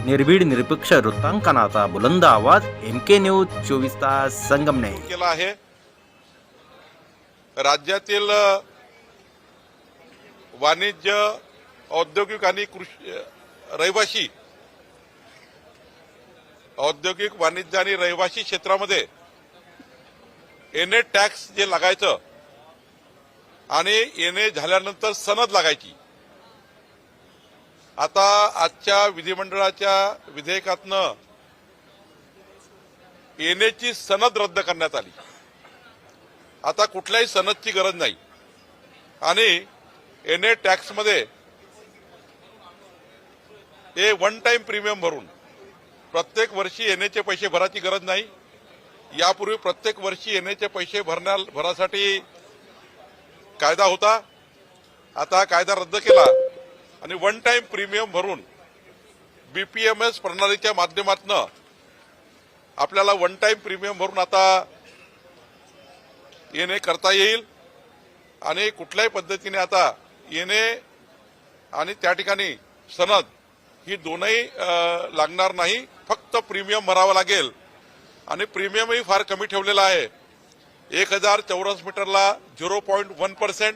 निर्भीड निरपेक्ष वृत्तांकनाचा बुलंद आवाज MK न्यूज 24 तास संगमनेर केला आहे। राज्यातील वाणिज्य, औद्योगिक आणि कृषी रहिवासी औद्योगिक वाणिज्य आणि रहिवासी क्षेत्रामध्ये एनए टॅक्स जे लागायचं आणि एनए झाल्यानंतर सनद लागायची, आता आजच्या विधिमंडळाच्या विधेयकातनं एनएची सनद रद्द करण्यात आली। आता कुठल्याही सनदची गरज नाही आणि एनए टॅक्समध्ये हे वन टाइम प्रीमियम भरून प्रत्येक वर्षी एनएचे पैसे भरायची गरज नाही। यापूर्वी प्रत्येक वर्षी एनएचे पैसे भरासाठी कायदा होता, आता कायदा रद्द केला आणि वन टाइम प्रीमियम भरून बीपीएमएस प्रणालीच्या माध्यमातून आपल्याला वन टाइम प्रीमियम भरून आता एनए करता येईल आणि कुठल्याही पद्धतीने आता एनए आणि त्या ठिकाणी सनद ही दोनही लागणार नाही, फक्त प्रीमियम भरावा लागेल आणि प्रीमियमही फार कमी ठेवलेला आहे। 1000 चौरस मीटरला 0.1%,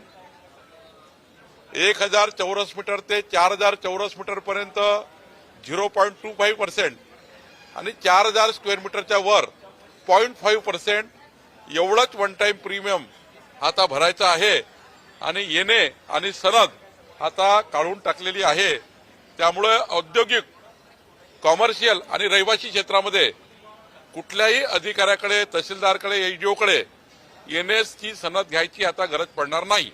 1000 चौरस मीटर ते 4000 चौरस मीटर पर्यंत 0.25% आणि 4000 स्क्वेअर मीटरच्या वर 0.5% एवढंच वन टाइम प्रीमियम आता भरायचं आहे आणि एनए आणि सनद आता काढून टाकलेली आहे। त्यामुळे औद्योगिक, कॉमर्शियल आणि रहिवासी क्षेत्रामध्ये कुठल्याही अधिकाऱ्याकडे, तहसीलदारकडे, एसडीओकडे एनएसची सनद घ्यायची आता गरज पडणार नाही।